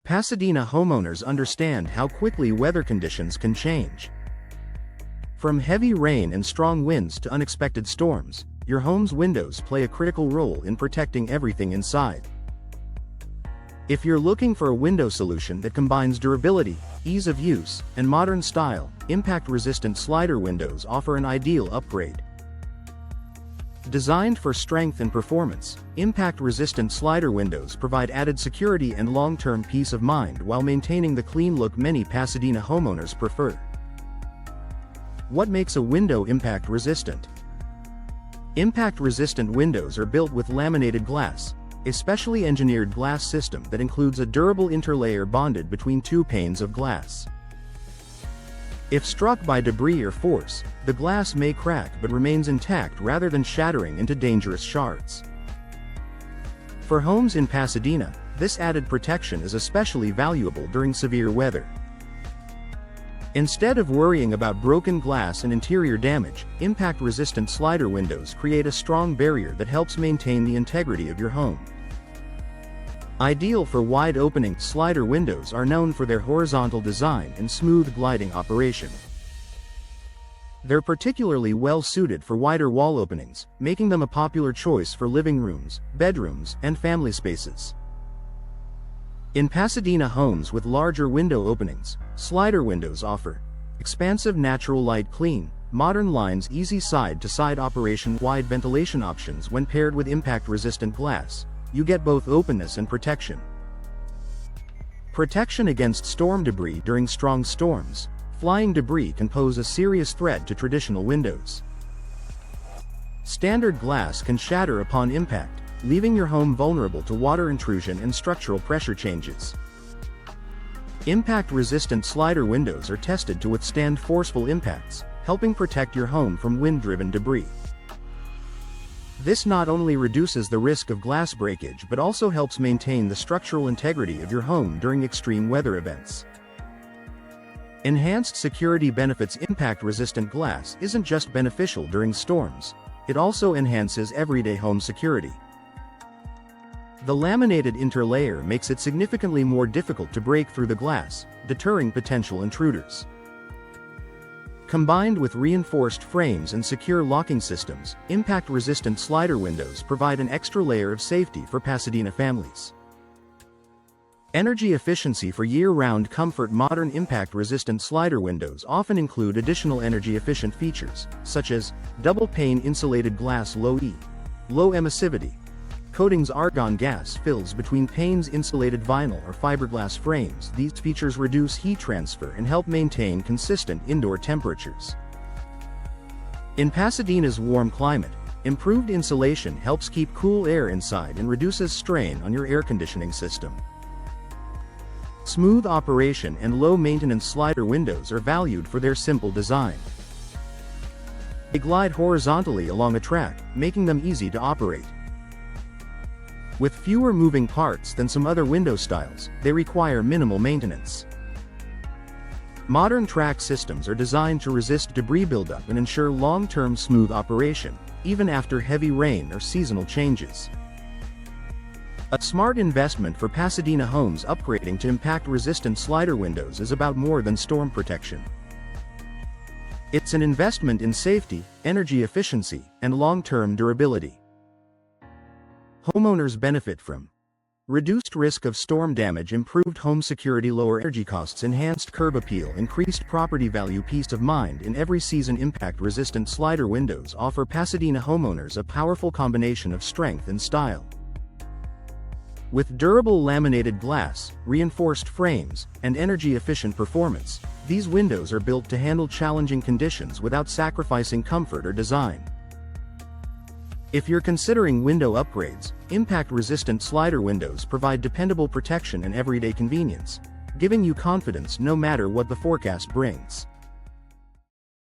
Pasadena homeowners understand how quickly weather conditions can change. From heavy rain and strong winds to unexpected storms, your home's windows play a critical role in protecting everything inside. If you're looking for a window solution that combines durability, ease of use, and modern style, impact-resistant slider windows offer an ideal upgrade. Designed for strength and performance, impact-resistant slider windows provide added security and long-term peace of mind while maintaining the clean look many Pasadena homeowners prefer. What makes a window impact-resistant? Impact-resistant windows are built with laminated glass, a specially engineered glass system that includes a durable interlayer bonded between two panes of glass. If struck by debris or force, the glass may crack but remains intact rather than shattering into dangerous shards. For homes in Pasadena, this added protection is especially valuable during severe weather. Instead of worrying about broken glass and interior damage, impact-resistant slider windows create a strong barrier that helps maintain the integrity of your home. Ideal for wide-opening, slider windows are known for their horizontal design and smooth gliding operation. They're particularly well-suited for wider wall openings, making them a popular choice for living rooms, bedrooms, and family spaces. In Pasadena homes with larger window openings, slider windows offer expansive natural light clean, modern lines, easy side-to-side operation, wide ventilation options. When paired with impact-resistant glass, you get both openness and protection. Protection against storm debris. During strong storms, flying debris can pose a serious threat to traditional windows. Standard glass can shatter upon impact, leaving your home vulnerable to water intrusion and structural pressure changes. Impact-resistant slider windows are tested to withstand forceful impacts, helping protect your home from wind-driven debris. This not only reduces the risk of glass breakage but also helps maintain the structural integrity of your home during extreme weather events. Enhanced security benefits. Impact-resistant glass isn't just beneficial during storms, it also enhances everyday home security. The laminated interlayer makes it significantly more difficult to break through the glass, deterring potential intruders. Combined with reinforced frames and secure locking systems, impact-resistant slider windows provide an extra layer of safety for Pasadena families. Energy efficiency. For year-round comfort, modern impact-resistant slider windows often include additional energy-efficient features, such as double-pane insulated glass, low emissivity coatings, argon gas fills between panes, insulated vinyl or fiberglass frames. These features reduce heat transfer and help maintain consistent indoor temperatures. In Pasadena's warm climate, improved insulation helps keep cool air inside and reduces strain on your air conditioning system. Smooth operation and low-maintenance slider windows are valued for their simple design. They glide horizontally along a track, making them easy to operate. With fewer moving parts than some other window styles, they require minimal maintenance. Modern track systems are designed to resist debris buildup and ensure long-term smooth operation, even after heavy rain or seasonal changes. A smart investment for Pasadena homes. Upgrading to impact-resistant slider windows is about more than storm protection. It's an investment in safety, energy efficiency, and long-term durability. Homeowners benefit from reduced risk of storm damage, improved home security, lower energy costs, enhanced curb appeal, increased property value, peace of mind in every season. Impact-resistant slider windows offer Pasadena homeowners a powerful combination of strength and style. With durable laminated glass, reinforced frames, and energy-efficient performance, these windows are built to handle challenging conditions without sacrificing comfort or design. If you're considering window upgrades, impact-resistant slider windows provide dependable protection and everyday convenience, giving you confidence no matter what the forecast brings.